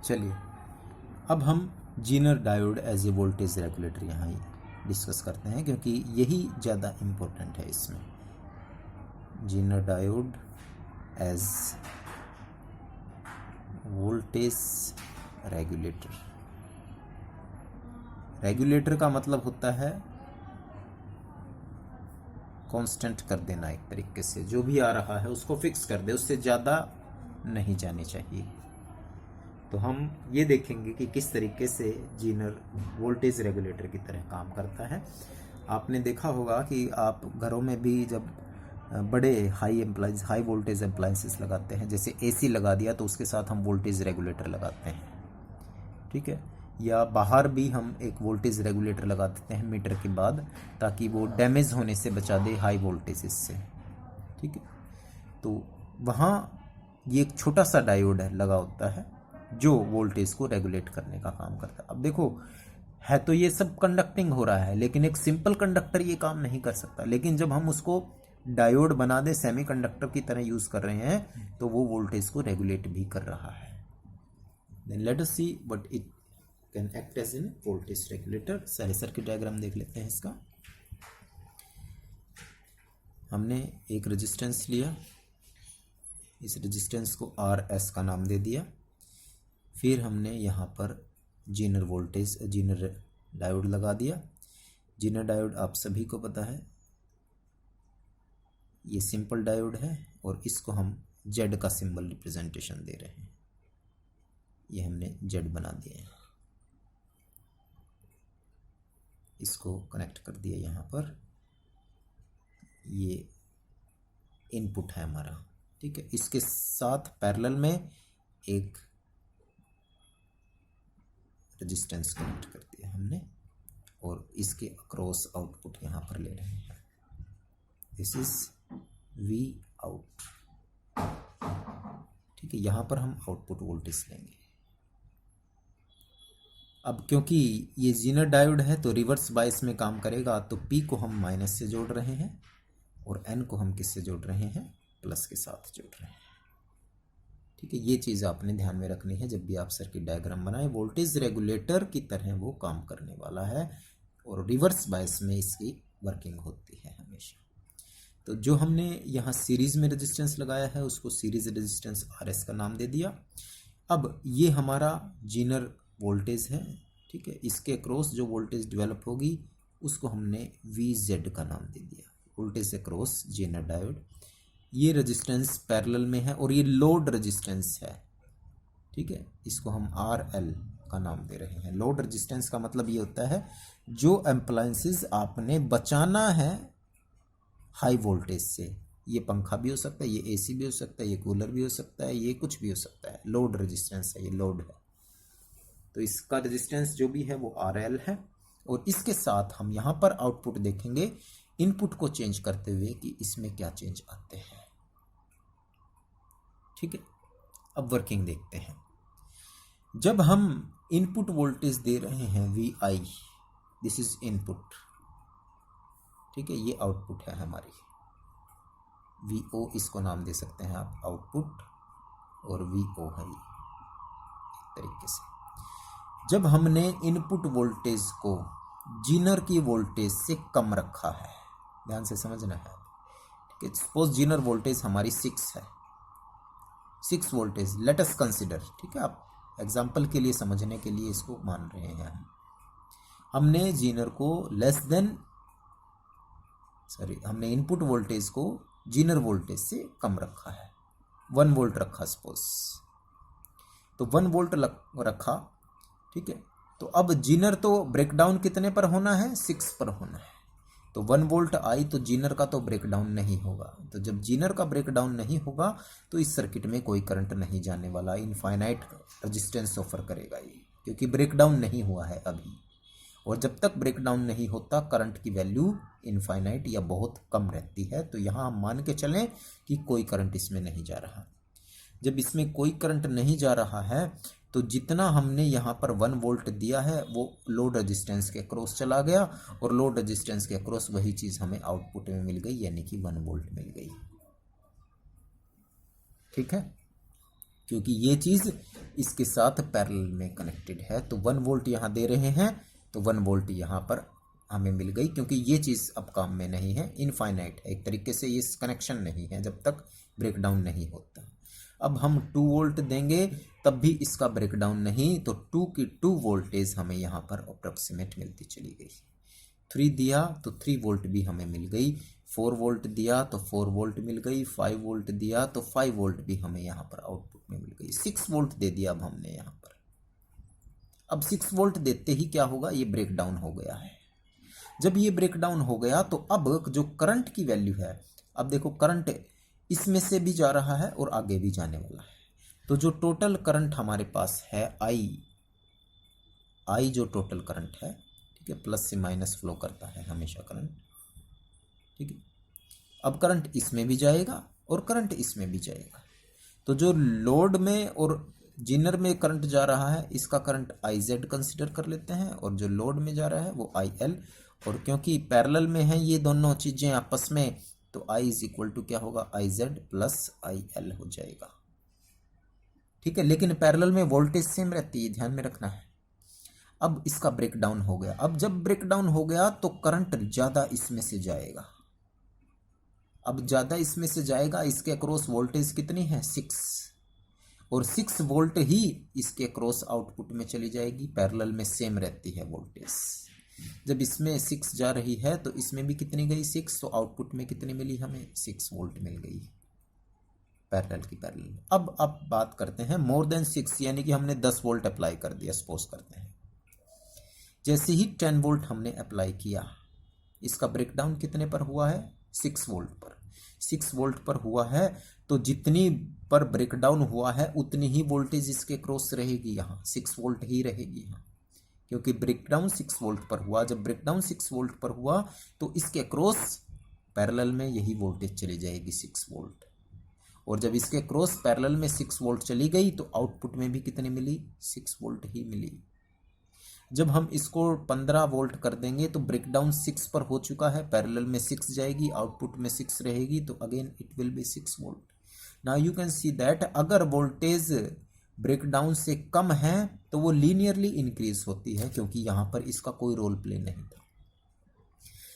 चलिए अब हम zener diode as a voltage regulator यहाँ डिस्कस करते हैं, क्योंकि यही ज़्यादा इम्पोर्टेंट है इसमें। Zener diode as voltage regulator. Regulator का मतलब होता है कांस्टेंट कर देना, एक तरीके से जो भी आ रहा है उसको फिक्स कर दे, उससे ज़्यादा नहीं जानी चाहिए। तो हम ये देखेंगे कि किस तरीके से जीनर वोल्टेज रेगुलेटर की तरह काम करता है। आपने देखा होगा कि आप घरों में भी जब बड़े हाई वोल्टेज अप्लायंसेस लगाते हैं, जैसे एसी लगा दिया तो उसके साथ हम वोल्टेज रेगुलेटर लगाते हैं, ठीक है। या बाहर भी हम एक वोल्टेज रेगुलेटर लगा देते हैं मीटर के बाद, ताकि वो डैमेज होने से बचा दे हाई वोल्टेज से, ठीक है। तो वहाँ ये एक छोटा सा डायोड लगा होता है जो वोल्टेज को रेगुलेट करने का काम करता है। अब देखो, है तो ये सब कंडक्टिंग हो रहा है, लेकिन एक सिंपल कंडक्टर ये काम नहीं कर सकता। लेकिन जब हम उसको डायोड बना दे, सेमीकंडक्टर की तरह यूज कर रहे हैं, तो वो वोल्टेज को रेगुलेट भी कर रहा है। Then let us see what it can act as in voltage regulator. सारे सर्किट डायग्राम देख लेते हैं इसका। हमने एक रेजिस्टेंस लिया, इस रेजिस्टेंस को RS का नाम दे दिया। फिर हमने यहाँ पर जीनर डायोड लगा दिया। जीनर डायोड आप सभी को पता है, ये सिंपल डायोड है और इसको हम Z का सिंबल रिप्रेजेंटेशन दे रहे हैं। ये हमने Z बना दिया, इसको कनेक्ट कर दिया यहाँ पर। ये इनपुट है हमारा, ठीक है। इसके साथ पैरेलल में एक रेजिस्टेंस कनेक्ट कर दिया हमने, और इसके अक्रॉस आउटपुट यहाँ पर ले रहे हैं। दिस इज V आउट, ठीक है। यहाँ पर हम आउटपुट वोल्टेज लेंगे। अब क्योंकि ये जीनर डायोड है तो रिवर्स बायस में काम करेगा, तो P को हम माइनस से जोड़ रहे हैं और N को हम किससे जोड़ रहे हैं, प्लस के साथ जोड़ रहे हैं, ठीक है। ये चीज़ आपने ध्यान में रखनी है जब भी आप सर्किट डायग्राम बनाएं। वोल्टेज रेगुलेटर की तरह वो काम करने वाला है और रिवर्स बायस में इसकी वर्किंग होती है हमेशा। तो जो हमने यहाँ सीरीज में रेजिस्टेंस लगाया है उसको सीरीज रेजिस्टेंस RS का नाम दे दिया। अब ये हमारा जीनर वोल्टेज है, ठीक है। इसके अक्रॉस जो वोल्टेज डेवलप होगी उसको हमने VZ का नाम दे दिया, वोल्टेज अक्रॉस जीनर डायोड। ये रेजिस्टेंस पैरेलल में है और ये लोड रेजिस्टेंस है, ठीक है। इसको हम RL का नाम दे रहे हैं। लोड रेजिस्टेंस का मतलब ये होता है जो अप्लायंसेस आपने बचाना है हाई वोल्टेज से। ये पंखा भी हो सकता है, ये AC भी हो सकता है, ये कूलर भी हो सकता है, ये कुछ भी हो सकता है। लोड रेजिस्टेंस है, ये लोड है। तो इसका रेजिस्टेंस जो भी है वो RL है। और इसके साथ हम यहाँ पर आउटपुट देखेंगे इनपुट को चेंज करते हुए कि इसमें क्या चेंज आते हैं, ठीक है। अब वर्किंग देखते हैं। जब हम इनपुट वोल्टेज दे रहे हैं VI, दिस इज इनपुट, ठीक है। ये आउटपुट है हमारी, VO इसको नाम दे सकते हैं आप आउटपुट, और VO है ये एक तरीके से। जब हमने इनपुट वोल्टेज को जीनर की वोल्टेज से कम रखा है, ध्यान से समझना है, ठीक है। सपोज जीनर वोल्टेज हमारी 6 है, 6 वोल्टेज लेट अस कंसिडर, ठीक है। आप एग्जांपल के लिए समझने के लिए इसको मान रहे हैं। हमने जीनर को हमने इनपुट वोल्टेज को जीनर वोल्टेज से कम रखा है, 1 वोल्ट रखा सपोज, तो 1 वोल्ट रखा, ठीक है। तो अब जीनर तो ब्रेकडाउन कितने पर होना है, 6 पर होना है। तो 1 वोल्ट आई तो जीनर का तो ब्रेकडाउन नहीं होगा। तो जब जीनर का ब्रेकडाउन नहीं होगा तो इस सर्किट में कोई करंट नहीं जाने वाला, इनफाइनाइट रेजिस्टेंस ऑफर करेगा ये, क्योंकि ब्रेकडाउन नहीं हुआ है अभी। और जब तक ब्रेकडाउन नहीं होता करंट की वैल्यू इनफाइनाइट या बहुत कम रहती है। तो यहाँ हम मान के चलें कि कोई करंट इसमें नहीं जा रहा। जब इसमें कोई करंट नहीं जा रहा है तो जितना हमने यहाँ पर 1 वोल्ट दिया है वो लोड रेजिस्टेंस के अक्रॉस चला गया, और लोड रेजिस्टेंस के अक्रॉस वही चीज़ हमें आउटपुट में मिल गई, यानी कि 1 वोल्ट मिल गई, ठीक है। क्योंकि ये चीज़ इसके साथ पैरेलल में कनेक्टेड है। तो 1 वोल्ट यहाँ दे रहे हैं तो 1 वोल्ट यहाँ पर हमें मिल गई, क्योंकि ये चीज़ अब काम में नहीं है, इनफाइनाइट है एक तरीके से, ये कनेक्शन नहीं है जब तक ब्रेकडाउन नहीं होता। अब हम 2 वोल्ट देंगे तब भी इसका ब्रेकडाउन नहीं, तो 2 की 2 वोल्टेज हमें यहाँ पर अप्रोक्सीमेट मिलती चली गई। 3 दिया तो 3 वोल्ट भी हमें मिल गई, 4 वोल्ट दिया तो 4 वोल्ट मिल गई, 5 वोल्ट दिया तो 5 वोल्ट भी हमें यहाँ पर आउटपुट में मिल गई, 6 वोल्ट दे दिया अब हमने यहाँ पर। अब 6 वोल्ट देते ही क्या होगा, ये ब्रेकडाउन हो गया है। जब ये ब्रेकडाउन हो गया तो अब जो करंट की वैल्यू है, अब देखो करंट इसमें से भी जा रहा है और आगे भी जाने वाला है, तो जो टोटल करंट हमारे पास है आई जो टोटल करंट है, ठीक है, प्लस से माइनस फ्लो करता है हमेशा करंट, ठीक है। अब करंट इसमें भी जाएगा और करंट इसमें भी जाएगा, तो जो लोड में और जीनर में करंट जा रहा है इसका करंट IZ कंसिडर कर लेते हैं, और जो लोड में जा रहा है वो IL, और क्योंकि पैरेलल में है ये दोनों चीजें आपस में, तो I इज इक्वल टू क्या होगा, IZ प्लस IL हो जाएगा, ठीक है। लेकिन पैरेलल में वोल्टेज सेम रहती है, ध्यान में रखना है। अब इसका ब्रेकडाउन हो गया, अब जब ब्रेकडाउन हो गया तो करंट ज्यादा इसमें से जाएगा, अब ज्यादा इसमें से जाएगा, इसके अक्रॉस वोल्टेज कितनी है 6, और 6 वोल्ट ही इसके क्रॉस आउटपुट में चली जाएगी, पैरेलल में सेम रहती है वोल्टेज। जब इसमें 6 जा रही है तो इसमें भी कितनी गई 6, तो आउटपुट में कितनी मिली हमें 6 वोल्ट मिल गई पैरेलल की पैरेलल। अब बात करते हैं मोर देन 6, यानी कि हमने 10 वोल्ट अप्लाई कर दिया, सपोज करते हैं। जैसे ही 10 वोल्ट हमने अप्लाई किया, इसका ब्रेकडाउन कितने पर हुआ है, 6 वोल्ट पर। 6 वोल्ट पर हुआ है तो जितनी पर ब्रेकडाउन हुआ है उतनी ही वोल्टेज इसके क्रॉस रहेगी, यहाँ 6 वोल्ट ही रहेगी यहाँ, क्योंकि ब्रेकडाउन 6 वोल्ट पर हुआ। जब ब्रेकडाउन 6 वोल्ट पर हुआ तो इसके क्रॉस पैरेलल में यही वोल्टेज चली जाएगी 6 वोल्ट, और जब इसके क्रॉस पैरेलल में 6 वोल्ट चली गई तो आउटपुट में भी कितनी मिली, 6 वोल्ट ही मिली। जब हम इसको 15 वोल्ट कर देंगे तो ब्रेकडाउन 6 पर हो चुका है, पैरेलल में 6 जाएगी, आउटपुट में 6 रहेगी, तो again it will be 6 volt. Now you can see that अगर वोल्टेज ब्रेकडाउन से कम है तो वो लीनियरली इंक्रीज होती है, क्योंकि यहाँ पर इसका कोई रोल प्ले नहीं था।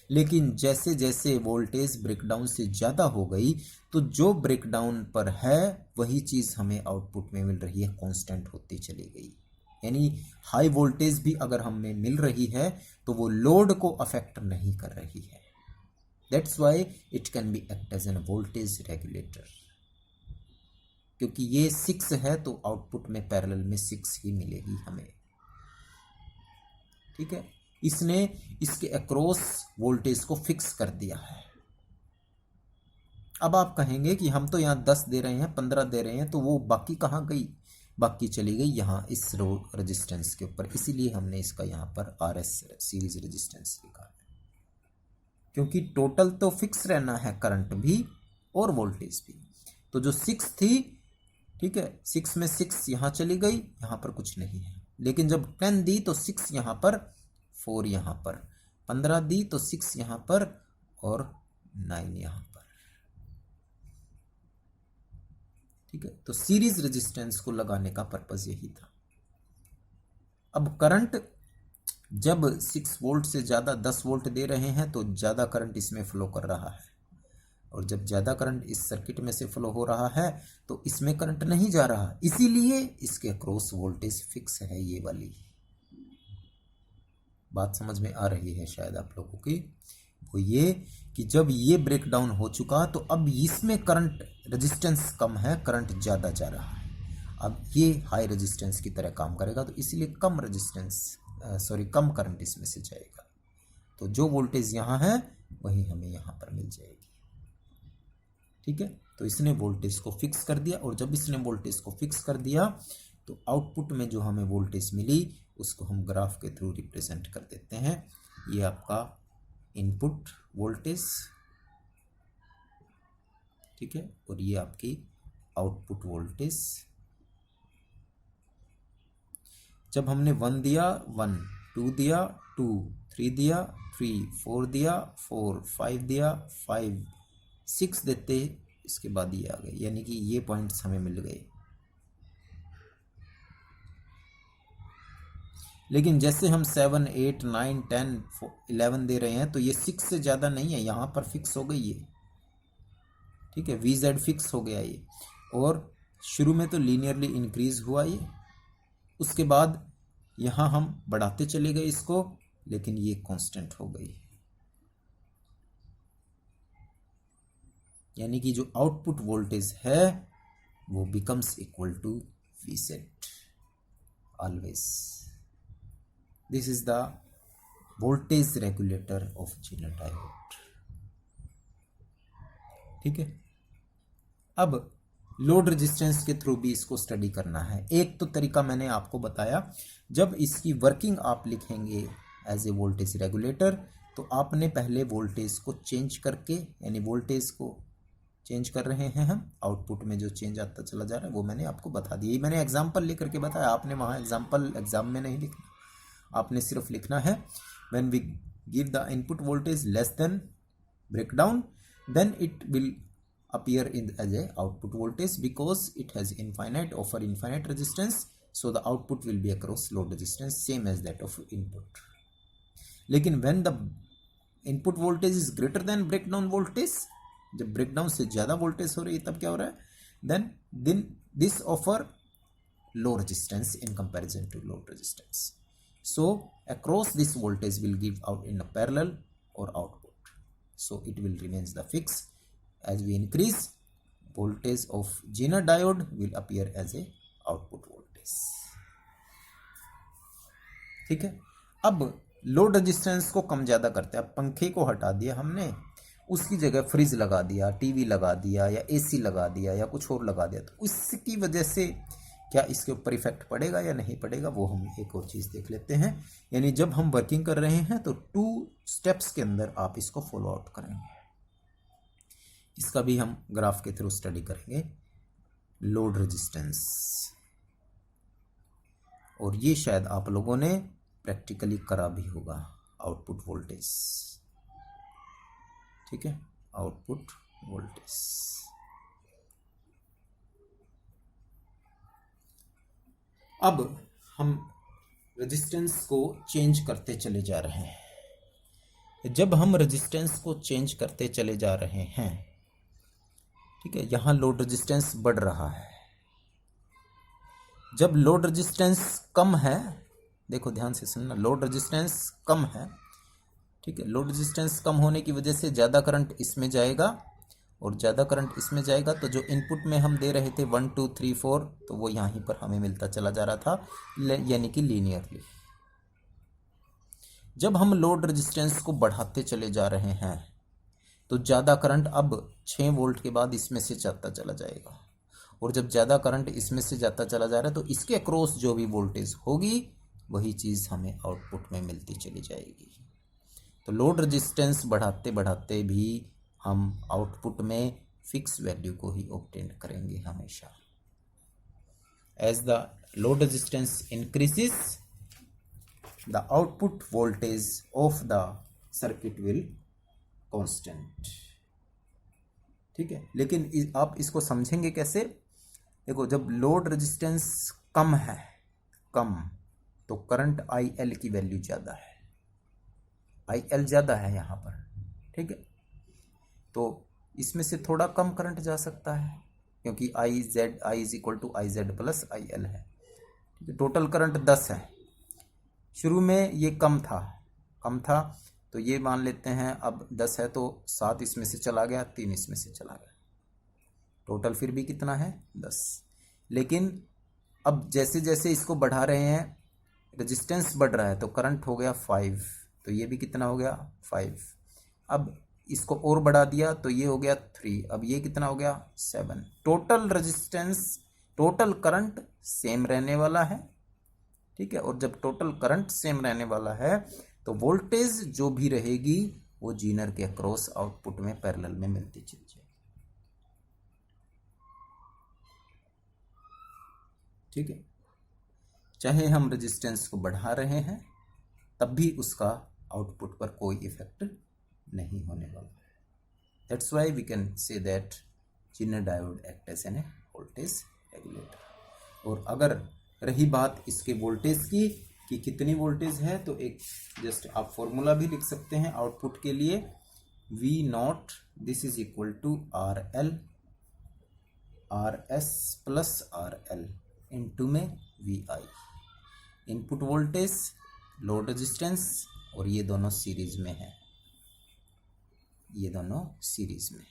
लेकिन जैसे जैसे वोल्टेज ब्रेकडाउन से ज़्यादा हो गई तो जो ब्रेकडाउन पर है वही चीज़ हमें आउटपुट में मिल रही है, कांस्टेंट होती चली गई। यानी हाई वोल्टेज भी अगर हमें मिल रही है तो वो लोड को अफेक्ट नहीं कर रही है। That's why it can be act as an voltage regulator, क्योंकि ये 6 है तो आउटपुट में पैरेलल में 6 ही मिलेगी हमें, ठीक है। इसने इसके अक्रॉस वोल्टेज को फिक्स कर दिया है। अब आप कहेंगे कि हम तो यहाँ 10 दे रहे हैं, 15 दे रहे हैं, तो वो बाकी कहाँ गई, बाकी चली गई यहाँ इस रेजिस्टेंस के ऊपर, इसीलिए हमने इसका यहाँ पर RS सीरीज रेजिस्टेंस लिखा है, क्योंकि टोटल तो फिक्स रहना है, करंट भी और वोल्टेज भी। तो जो 6 थी, ठीक है, 6 में 6 यहाँ चली गई, यहाँ पर कुछ नहीं है। लेकिन जब 10 दी तो 6 यहाँ पर, 4 यहाँ पर, 15 दी तो 6 यहाँ पर और 9 यहाँ पर, ठीक है। तो सीरीज रेजिस्टेंस को लगाने का पर्पस यही था। अब करंट जब 6 वोल्ट से ज़्यादा 10 वोल्ट दे रहे हैं तो ज़्यादा करंट इसमें फ्लो कर रहा है, और जब ज़्यादा करंट इस सर्किट में से फ्लो हो रहा है तो इसमें करंट नहीं जा रहा, इसीलिए इसके क्रॉस वोल्टेज फिक्स है। ये वाली बात समझ में आ रही है शायद आप लोगों की, वो ये कि जब ये ब्रेकडाउन हो चुका तो अब इसमें करंट रेजिस्टेंस कम है, करंट ज़्यादा जा रहा है, अब ये हाई रेजिस्टेंस की तरह काम करेगा, तो इसलिए कम रेजिस्टेंस कम करंट इसमें से जाएगा। तो जो वोल्टेज यहाँ है वही हमें यहाँ पर मिल जाएगी, ठीक है। तो इसने वोल्टेज को फिक्स कर दिया, और जब इसने वोल्टेज को फिक्स कर दिया तो आउटपुट में जो हमें वोल्टेज मिली उसको हम ग्राफ के थ्रू रिप्रेजेंट कर देते हैं। ये आपका इनपुट वोल्टेज, ठीक है, और ये आपकी आउटपुट वोल्टेज। जब हमने 1 दिया 1, 2 दिया 2, 3 दिया 3, 4 दिया 4, 5 दिया 5, 6 देते इसके बाद ये आ गए, यानी कि ये पॉइंट्स हमें मिल गए। लेकिन जैसे हम 7, 8, 9, 10, 11 दे रहे हैं तो ये 6 से ज़्यादा नहीं है, यहाँ पर फिक्स हो गई है। ठीक है, VZ फिक्स हो गया ये, और शुरू में तो लीनियरली इंक्रीज हुआ ये, उसके बाद यहाँ हम बढ़ाते चले गए इसको, लेकिन ये कांस्टेंट हो गई, यानी कि जो आउटपुट वोल्टेज है वो becomes equal to VZ always. This is the voltage regulator of zener diode. ठीक है, अब लोड रेजिस्टेंस के थ्रू भी इसको स्टडी करना है। एक तो तरीका मैंने आपको बताया, जब इसकी वर्किंग आप लिखेंगे एज ए वोल्टेज रेगुलेटर, तो आपने पहले वोल्टेज को चेंज करके, यानी वोल्टेज को चेंज कर रहे हैं हम, आउटपुट में जो चेंज आता चला जा रहा है वो मैंने आपको बता दिया। ये मैंने एग्जाम्पल लेकर के बताया, आपने वहाँ एग्जाम्पल एग्जाम में नहीं लिखना, आपने सिर्फ लिखना है when we give the input voltage less than breakdown, then it will appear as a output voltage because it has infinite offer infinite resistance, so the output will be across load resistance same as that of input. लेकिन when the input voltage is greater than breakdown voltage, जब breakdown से ज़्यादा voltage हो रही है तब क्या हो रहा है, then this offer low resistance in comparison to load resistance, so across this voltage will give out in a parallel or output, so it will remains the fix. As we increase, voltage of Zener diode will appear as a output voltage. ठीक है, अब load resistance को कम ज़्यादा करते हैं। अब पंखे को हटा दिया हमने, उसकी जगह फ्रिज लगा दिया, टीवी लगा दिया, या एसी लगा दिया, या कुछ और लगा दिया, तो इसकी वजह से क्या इसके ऊपर इफेक्ट पड़ेगा या नहीं पड़ेगा, वो हम एक और चीज़ देख लेते हैं। यानी जब हम वर्किंग कर रहे हैं तो 2 स्टेप्स के अंदर आप इसको फॉलो आउट करेंगे। इसका भी हम ग्राफ के थ्रू स्टडी करेंगे, लोड रेजिस्टेंस, और ये शायद आप लोगों ने प्रैक्टिकली करा भी होगा, आउटपुट वोल्टेज। ठीक है, आउटपुट वोल्टेज। अब हम रेजिस्टेंस को चेंज करते चले जा रहे हैं। जब हम रेजिस्टेंस को चेंज करते चले जा रहे हैं, ठीक है, यहाँ लोड रेजिस्टेंस बढ़ रहा है। जब लोड रेजिस्टेंस कम है, देखो ध्यान से सुनना, लोड रेजिस्टेंस कम है, ठीक है, लोड रेजिस्टेंस कम होने की वजह से ज़्यादा करंट इसमें जाएगा, और ज़्यादा करंट इसमें जाएगा, तो जो इनपुट में हम दे रहे थे 1, 2, 3, 4, तो वो यहीं पर हमें मिलता चला जा रहा था, यानी कि लीनियरली। जब हम लोड रेजिस्टेंस को बढ़ाते चले जा रहे हैं तो ज़्यादा करंट अब 6 वोल्ट के बाद इसमें से जाता चला जाएगा, और जब ज़्यादा करंट इसमें से जाता चला जा रहा है तो इसके अक्रॉस जो भी वोल्टेज होगी वही चीज़ हमें आउटपुट में मिलती चली जाएगी। तो लोड रेजिस्टेंस बढ़ाते बढ़ाते भी हम आउटपुट में फिक्स वैल्यू को ही ऑब्टेन करेंगे हमेशा। As the load resistance increases, the output voltage of the circuit will constant. ठीक है, लेकिन आप इसको समझेंगे कैसे? देखो, जब लोड रेजिस्टेंस कम है, कम, तो करंट IL की वैल्यू ज़्यादा है, IL ज़्यादा है यहाँ पर, ठीक है, तो इसमें से थोड़ा कम करंट जा सकता है, क्योंकि I is equal to IZ plus IL है। ठीक है, टोटल करंट 10 है, शुरू में ये कम था, तो ये मान लेते हैं अब 10 है, तो 7 इसमें से चला गया, 3 इसमें से चला गया, टोटल फिर भी कितना है? 10। लेकिन अब जैसे जैसे इसको बढ़ा रहे हैं, रेजिस्टेंस बढ़ रहा है, तो करंट हो गया 5, तो ये भी कितना हो गया? 5। अब इसको और बढ़ा दिया तो ये हो गया 3, अब ये कितना हो गया? 7। Total resistance, total current same रहने वाला है, ठीक है, और जब टोटल करंट सेम रहने वाला है तो वोल्टेज जो भी रहेगी वो जीनर के अक्रॉस आउटपुट में पैरेलल में मिलती चली जाएगी। ठीक है, चाहे हम रेजिस्टेंस को बढ़ा रहे हैं तब भी उसका आउटपुट पर कोई इफेक्ट नहीं होने वाला है। That's why we can say that zener diode act as an voltage regulator. और अगर रही बात इसके वोल्टेज की, कि कितनी वोल्टेज है, तो एक जस्ट आप फॉर्मूला भी लिख सकते हैं आउटपुट के लिए, V nought this is equal to RL RS plus RL into में VI। Input voltage, load resistance, और ये दोनों सीरीज में है, ये दोनों सीरीज में।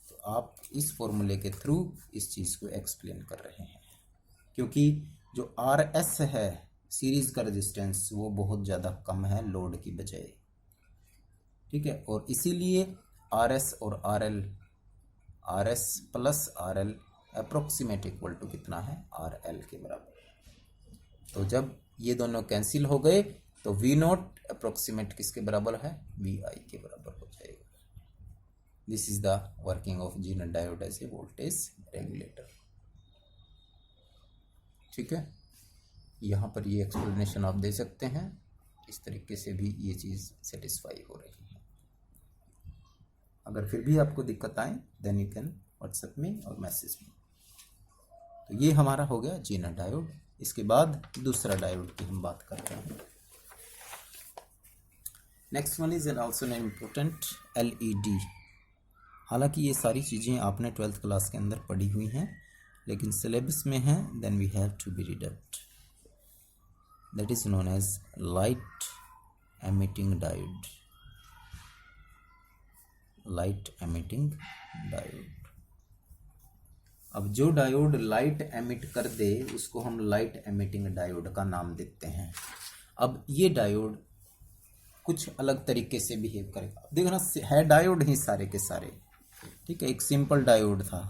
तो आप इस फॉर्मूले के थ्रू इस चीज़ को एक्सप्लेन कर रहे हैं, क्योंकि जो RS है सीरीज का रेजिस्टेंस वो बहुत ज़्यादा कम है लोड की बजाय, ठीक है। और इसीलिए RS और RL, RS plus RL approximate equal to कितना है, RL के बराबर। तो जब ये दोनों कैंसिल हो गए तो V नॉट अप्रोक्सीमेट किसके बराबर है, VI के बराबर हो जाएगा। This is the working of zener diode as a voltage regulator, ठीक है। यहाँ पर ये एक्सप्लेनेशन आप दे सकते हैं, इस तरीके से भी ये चीज़ सेटिस्फाई हो रही है। अगर फिर भी आपको दिक्कत आए देन यू कैन व्हाट्सएप में और मैसेज में। तो ये हमारा हो गया जीनर डायोड। इसके बाद दूसरा डायोड की हम बात करते हैं। Next one is an also an important LED। हालांकि ये सारी चीज़ें आपने 12th क्लास के अंदर पढ़ी हुई हैं, लेकिन सिलेबस में है, then we have to be redact. That is known as light emitting diode, light emitting diode. अब जो डायोड लाइट एमिट कर दे उसको हम लाइट एमिटिंग डायोड का नाम देते हैं। अब ये डायोड कुछ अलग तरीके से बिहेव करेगा। देखना है डायोड ही सारे के सारे, ठीक है। एक सिंपल डायोड था,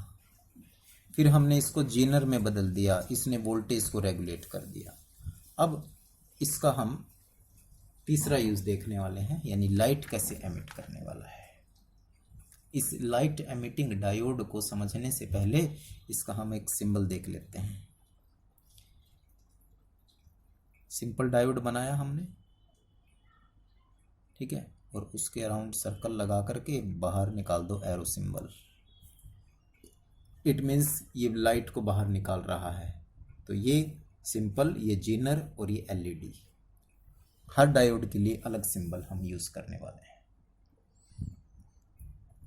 फिर हमने इसको जीनर में बदल दिया, इसने वोल्टेज को रेगुलेट कर दिया। अब इसका हम तीसरा यूज देखने वाले हैं, यानी लाइट कैसे एमिट करने वाला है। इस लाइट एमिटिंग डायोड को समझने से पहले इसका हम एक सिंबल देख लेते हैं। सिंपल डायोड बनाया हमने, ठीक है, और उसके अराउंड सर्कल लगा करके बाहर निकाल दो एरो सिंबल। इट मीन्स ये लाइट को बाहर निकाल रहा है। तो ये सिंपल, ये जीनर और ये LED, हर डायोड के लिए अलग सिंबल हम यूज करने वाले हैं।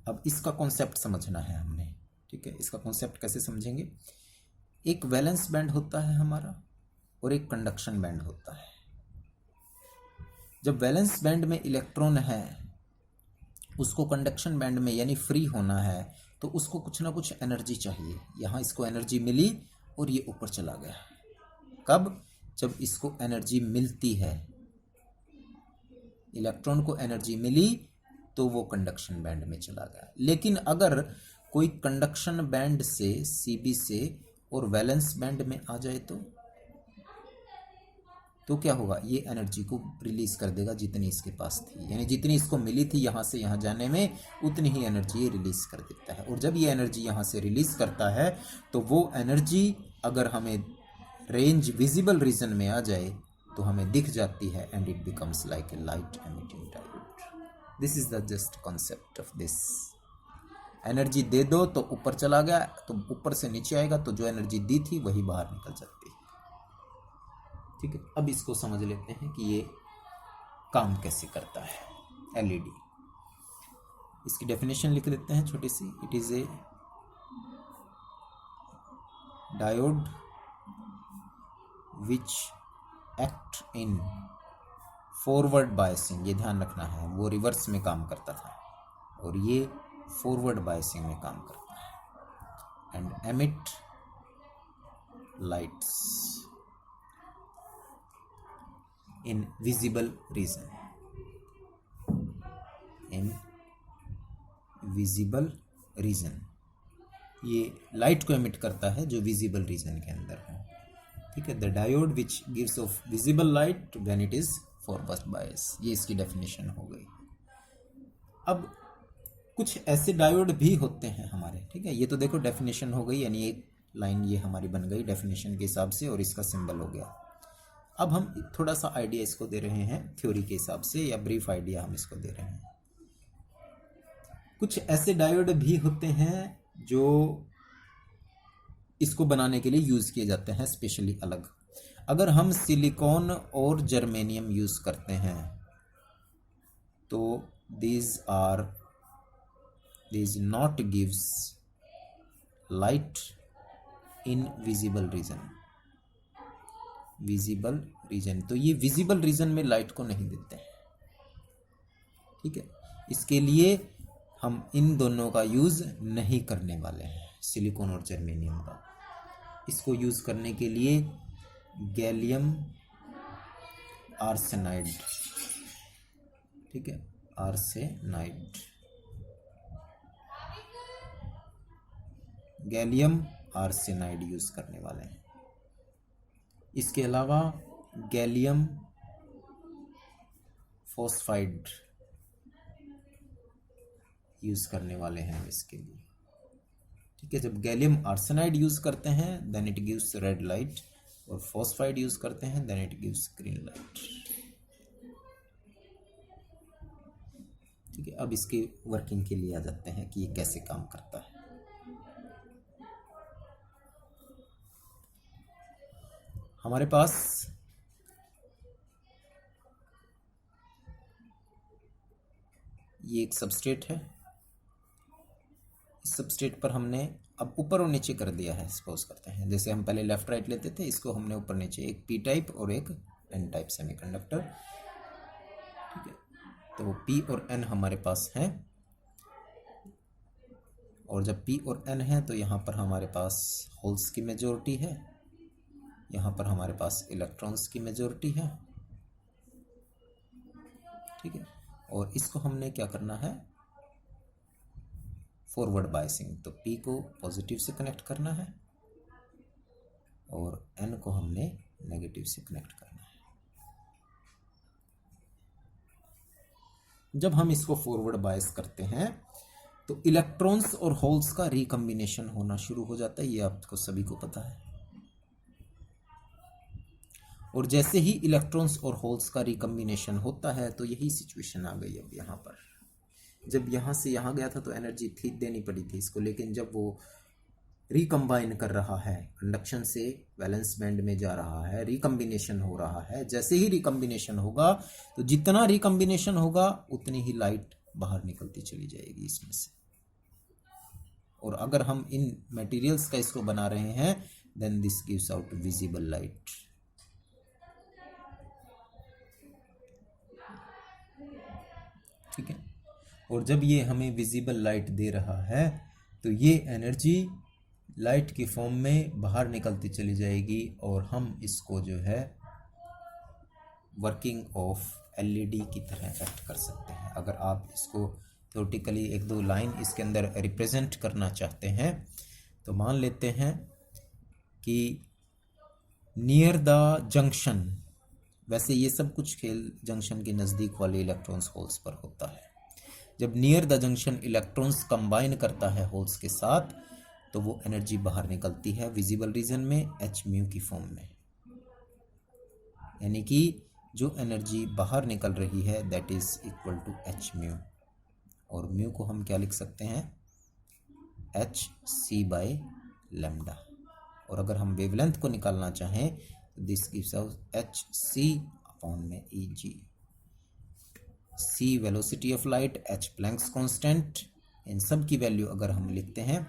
अब इसका कॉन्सेप्ट समझना है हमने, ठीक है। इसका कॉन्सेप्ट कैसे समझेंगे? एक वैलेंस बैंड होता है हमारा और एक कंडक्शन बैंड होता है। जब वैलेंस बैंड में इलेक्ट्रॉन है, उसको कंडक्शन बैंड में यानी फ्री होना है, तो उसको कुछ ना कुछ एनर्जी चाहिए। यहाँ इसको एनर्जी मिली और ये ऊपर चला गया। कब? जब इसको एनर्जी मिलती है, इलेक्ट्रॉन को एनर्जी मिली तो वो कंडक्शन बैंड में चला गया। लेकिन अगर कोई कंडक्शन बैंड से CB से और वैलेंस बैंड में आ जाए तो क्या होगा? ये एनर्जी को रिलीज कर देगा जितनी इसके पास थी, यानी जितनी इसको मिली थी यहाँ से यहाँ जाने में, उतनी ही एनर्जी ये रिलीज कर देता है। और जब ये एनर्जी यहाँ से रिलीज करता है तो वो एनर्जी अगर हमें रेंज विजिबल रीजन में आ जाए तो हमें दिख जाती है, and it becomes like a light emitting diode. This is the just concept of this. Energy दे दो तो ऊपर चला गया, तो ऊपर से नीचे आएगा, तो जो एनर्जी दी थी वही बाहर निकल जाती है, ठीक है। अब इसको समझ लेते हैं कि ये काम कैसे करता है LED। इसकी डेफिनेशन लिख देते हैं छोटी सी। It is a diode which act in forward biasing, ये ध्यान रखना है, वो रिवर्स में काम करता था और ये फॉरवर्ड बायसिंग में काम करता है। And emit lights in visible region, in visible region. ये लाइट को एमिट करता है जो विजिबल रीजन के अंदर है, ठीक है। The diode which gives off visible light when it is forward bias, ये इसकी डेफिनेशन हो गई। अब कुछ ऐसे डायोड भी होते हैं हमारे, ठीक है। ये तो देखो डेफिनेशन हो गई, यानी एक लाइन ये हमारी बन गई डेफिनेशन के हिसाब से और इसका सिंबल हो गया। अब हम थोड़ा सा आइडिया इसको दे रहे हैं थ्योरी के हिसाब से, या ब्रीफ आइडिया हम इसको दे रहे हैं। कुछ ऐसे डायोड भी होते हैं जो इसको बनाने के लिए यूज किए जाते हैं स्पेशली अलग। अगर हम सिलिकॉन और जर्मेनियम यूज करते हैं तो these not gives light in visible region, तो ये विजिबल रीजन में लाइट को नहीं देते हैं। ठीक है, इसके लिए हम इन दोनों का यूज नहीं करने वाले हैं, सिलिकॉन और जर्मेनियम का। इसको यूज करने के लिए गैलियम आर्सेनाइड, ठीक है, आर्सेनाइड, गैलियम आर्सेनाइड यूज करने वाले हैं। इसके अलावा गैलियम फॉस्फाइड यूज करने वाले हैं इसके लिए। ठीक है, जब गैलियम आर्सेनाइड यूज करते हैं then it gives red light, और फॉस्फाइड यूज करते हैं then it gives green light. ठीक है, अब इसकी वर्किंग के लिए आ जाते हैं कि ये कैसे काम करता है। हमारे पास ये एक सबस्ट्रेट है, इस सबस्ट्रेट पर हमने अब ऊपर और नीचे कर दिया है। सपोज करते हैं जैसे हम पहले लेफ्ट राइट लेते थे, इसको हमने ऊपर नीचे, एक पी टाइप और एक एन टाइप सेमीकंडक्टर। ठीक है, तो पी और एन हमारे पास हैं, और जब पी और एन है तो यहाँ पर हमारे पास होल्स की मेजॉरिटी है, यहाँ पर हमारे पास इलेक्ट्रॉन्स की मेजॉरिटी है। ठीक है, और इसको हमने क्या करना है, फॉरवर्ड बायसिंग, तो पी को पॉजिटिव से कनेक्ट करना है और एन को हमने नेगेटिव से कनेक्ट करना है। जब हम इसको फॉरवर्ड बायस करते हैं तो इलेक्ट्रॉन्स और होल्स का रिकम्बिनेशन होना शुरू हो जाता है, ये आपको सभी को पता है। और जैसे ही इलेक्ट्रॉन्स और होल्स का रिकम्बिनेशन होता है तो यही सिचुएशन आ गई। अब यहाँ पर जब यहाँ से यहाँ गया था तो एनर्जी थी देनी पड़ी थी इसको, लेकिन जब वो रिकम्बाइन कर रहा है, कंडक्शन से वैलेंस बैंड में जा रहा है, रिकम्बिनेशन हो रहा है, जैसे ही रिकम्बिनेशन होगा तो जितना रिकम्बिनेशन होगा उतनी ही लाइट बाहर निकलती चली जाएगी इसमें से। और अगर हम इन मटेरियल्स का इसको बना रहे हैं then this gives out visible light. ठीक है, और जब ये हमें विजिबल लाइट दे रहा है तो ये एनर्जी लाइट की फॉर्म में बाहर निकलती चली जाएगी, और हम इसको जो है वर्किंग ऑफ एलईडी की तरह एक्ट कर सकते हैं। अगर आप इसको थ्योरेटिकली एक दो लाइन इसके अंदर रिप्रेजेंट करना चाहते हैं तो मान लेते हैं कि नियर द जंक्शन, वैसे ये सब कुछ खेल जंक्शन के नज़दीक वाले इलेक्ट्रॉन्स होल्स पर होता है। जब near the junction electrons combine करता है होल्स के साथ तो वो एनर्जी बाहर निकलती है विजिबल रीजन में एच म्यू की फॉर्म में, यानी कि जो एनर्जी बाहर निकल रही है that is equal to H mu, और म्यू को हम क्या लिख सकते हैं, एच सी बाय लैम्डा। और अगर हम वेवलेंथ को निकालना चाहें तो this gives out h c upon में E g. C velocity of light, h Planck's constant, इन सब की वैल्यू अगर हम लिखते हैं,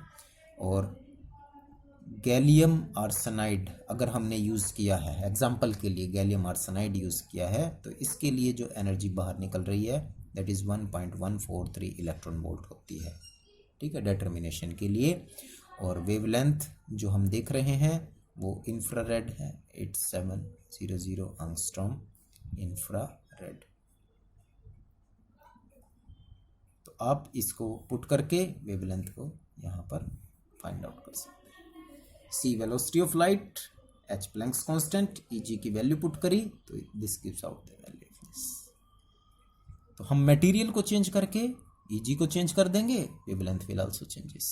और गैलियम आर्सेनाइड अगर हमने यूज़ किया है, एग्जाम्पल के लिए गैलियम आर्सेनाइड यूज़ किया है, तो इसके लिए जो एनर्जी बाहर निकल रही है दैट इज़ 1.143 इलेक्ट्रॉन वोल्ट होती है। ठीक है, डिटर्मिनेशन के लिए। और वेवलेंथ जो हम देख रहे हैं वो इंफ्रारेड है, 8700 एंगस्ट्रॉम इंफ्रारेड। तो आप इसको पुट करके वेवलेंथ को यहाँ पर फाइंड आउट कर सकते हैं। C velocity of light, h Planck's constant, Eg की वैल्यू पुट करी तो this gives out the value of this. तो हम मटेरियल को चेंज करके ईजी को चेंज कर देंगे, वेवलेंथ विल आल्सो चेंजेस।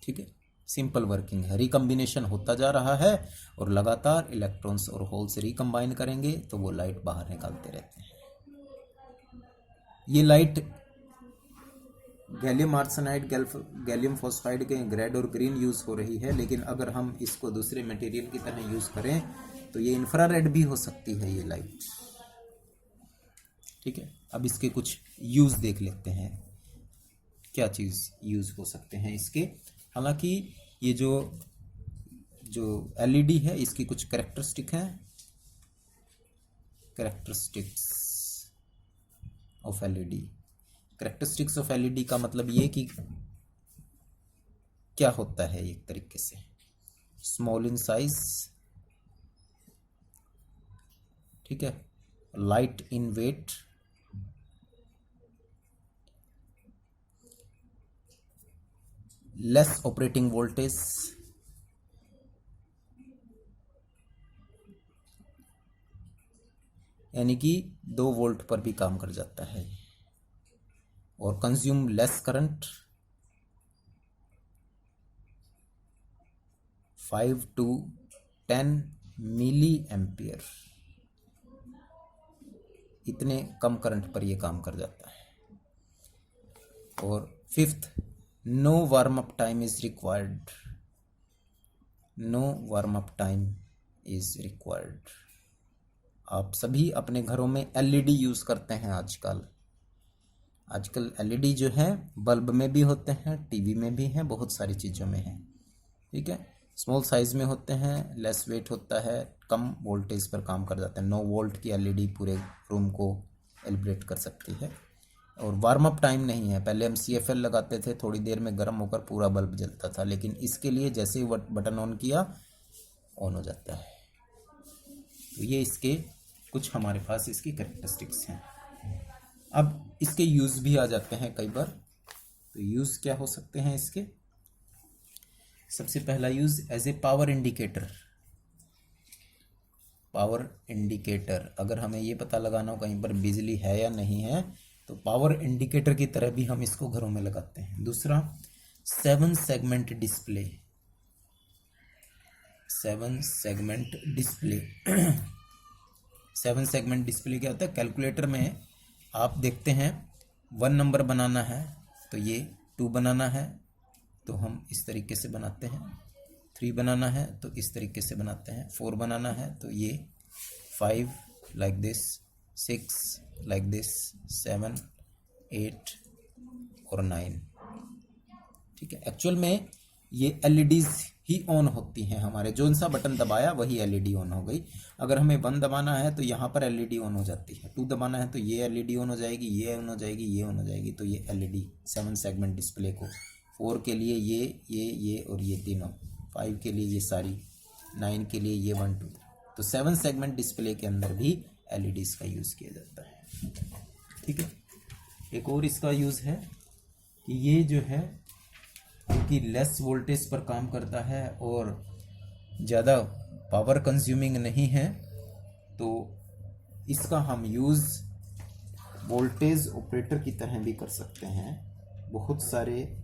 ठीक है, सिंपल वर्किंग है, रिकम्बिनेशन होता जा रहा है और लगातार इलेक्ट्रॉन्स और होल्स रिकम्बाइन करेंगे तो वो लाइट बाहर निकालते रहते हैं। ये light gallium arsenide gallium phosphide के रेड और ग्रीन यूज़ हो रही है, लेकिन अगर हम इसको दूसरे मटेरियल की तरह यूज़ करें तो ये इंफ्रारेड भी हो सकती है ये लाइट। ठीक है, अब इसके कुछ यूज़ देख लेते हैं, क्या चीज़ यूज़ हो सकते हैं इसके। हालांकि ये जो एलईडी है इसकी कुछ कैरेक्टरिस्टिक हैं, characteristics of LED. Characteristics of LED का मतलब ये कि क्या होता है, एक तरीके से स्मॉल इन साइज, ठीक है, light in weight, less operating voltage, यानी कि 2 वोल्ट पर भी काम कर जाता है, और consume less current, 5 to 10 milliampere, इतने कम करंट पर यह काम कर जाता है। और 5th, no warm up time is required, no warm up time is required. आप सभी अपने घरों में एलईडी यूज़ करते हैं आजकल एलईडी जो है बल्ब में भी होते हैं, टीवी में भी हैं, बहुत सारी चीज़ों में हैं। ठीक है, स्मॉल साइज़ में होते हैं, लेस वेट होता है, कम वोल्टेज पर काम कर जाता है। 9 वोल्ट की एलईडी पूरे रूम को एलिब्रेट कर सकती है। और वार्म अप टाइम नहीं है, पहले हम CFL लगाते थे, थोड़ी देर में गर्म होकर पूरा बल्ब जलता था, लेकिन इसके लिए जैसे ही बटन ऑन किया ऑन हो जाता है। तो ये इसके कुछ हमारे पास इसकी कैरेक्टरिस्टिक्स हैं। अब इसके यूज़ भी आ जाते हैं कई बार। तो यूज़ क्या हो सकते हैं इसके? सबसे पहला use as a power indicator. Power indicator, अगर हमें ये पता लगाना हो कहीं पर बिजली है या नहीं है, तो पावर इंडिकेटर की तरह भी हम इसको घरों में लगाते हैं। दूसरा 7 segment display, 7 segment display 7 segment display क्या होता है? कैलकुलेटर में आप देखते हैं 1 नंबर बनाना है तो ये 2 बनाना है तो हम इस तरीके से बनाते हैं, 3 बनाना है तो इस तरीके से बनाते हैं, 4 बनाना है तो ये 5 लाइक दिस, 6 लाइक दिस, 7, 8 और 9। ठीक है, एक्चुअल में ये एलईडीज ही ऑन होती हैं हमारे, जो सा बटन दबाया वही एलईडी ऑन हो गई। अगर हमें 1 दबाना है तो यहाँ पर एलईडी ऑन हो जाती है, 2 दबाना है तो ये एलईडी ऑन हो जाएगी, ये ऑन हो जाएगी, ये ऑन हो जाएगी। तो ये एलईडी 7 सेगमेंट डिस्प्ले को, 4 के लिए ये और ये तीनों, 5 के लिए ये सारी, 9 के लिए ये 1, 2। तो 7 सेगमेंट डिस्प्ले के अंदर भी एलईडीज का यूज़ किया जाता है। ठीक है, एक और इसका यूज़ है कि ये जो है क्योंकि लेस वोल्टेज पर काम करता है और ज़्यादा पावर कंज्यूमिंग नहीं है, तो इसका हम यूज़ वोल्टेज ऑपरेटर की तरह भी कर सकते हैं। बहुत सारे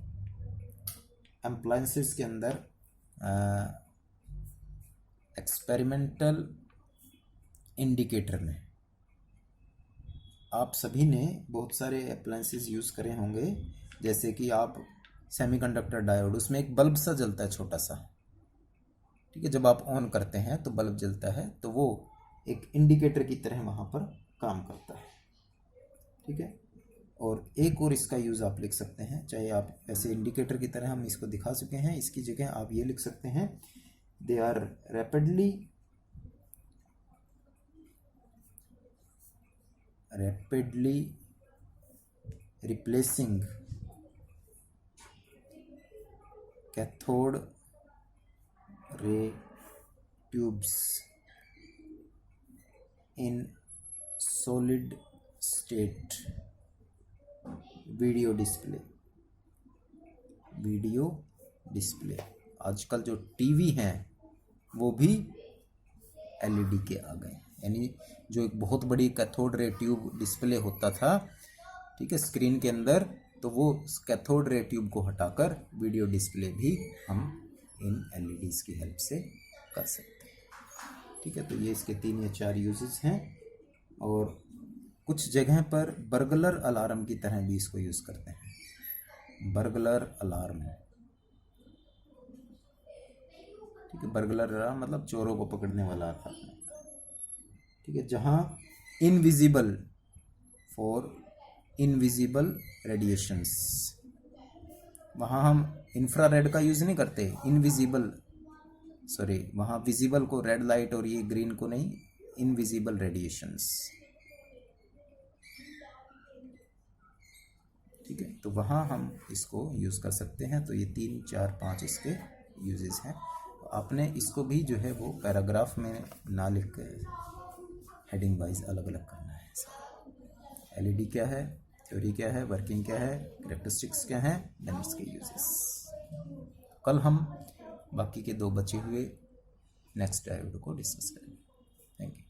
एप्लायंसेस के अंदर एक्सपेरिमेंटल इंडिकेटर में आप सभी ने बहुत सारे अप्लायंसेस यूज़ करे होंगे, जैसे कि आप सेमीकंडक्टर डायोड, उसमें एक बल्ब सा जलता है छोटा सा। ठीक है, जब आप ऑन करते हैं तो बल्ब जलता है, तो वो एक इंडिकेटर की तरह वहाँ पर काम करता है। ठीक है, और एक और इसका यूज़ आप लिख सकते हैं, चाहे आप ऐसे इंडिकेटर की तरह हम इसको दिखा चुके हैं, इसकी जगह आप ये लिख सकते हैं, they are rapidly replacing cathode ray tubes in solid state video display. आजकल जो टीवी हैं वो भी एलईडी के आ गए, यानी जो एक बहुत बड़ी कैथोड रे ट्यूब डिस्प्ले होता था, ठीक है, स्क्रीन के अंदर, तो वो कैथोड रे ट्यूब को हटाकर वीडियो डिस्प्ले भी हम इन एलईडीज़ की हेल्प से कर सकते हैं। ठीक है, तो ये इसके 3 या 4 यूजेस हैं। और कुछ जगह पर बर्गलर अलार्म की तरह भी इसको यूज़ करते हैं। बर्गलर अलार्म, ठीक है। बर्गलर अलार्म मतलब चोरों को पकड़ने वाला अलार्म, ठीक है। जहाँ इनविजिबल फॉर इनविजिबल रेडिएशंस, वहाँ हम इंफ्रारेड का यूज़ नहीं करते, इनविजिबल, सॉरी, वहाँ विजिबल को रेड लाइट और ये ग्रीन को नहीं, इनविजिबल रेडिएशंस, ठीक है। तो वहाँ हम इसको यूज़ कर सकते हैं। तो ये 3, 4, 5 इसके यूजेस हैं। तो आपने इसको भी जो है वो पैराग्राफ में ना लिख कर हेडिंग वाइज अलग अलग करना है। एलईडी क्या है, थ्योरी क्या है, वर्किंग क्या है, कैरेक्टरिस्टिक्स क्या है, देन इसके यूजेस। कल हम बाकी के 2 बचे हुए नेक्स्ट डायोड को डिस्कस करेंगे। Thank you.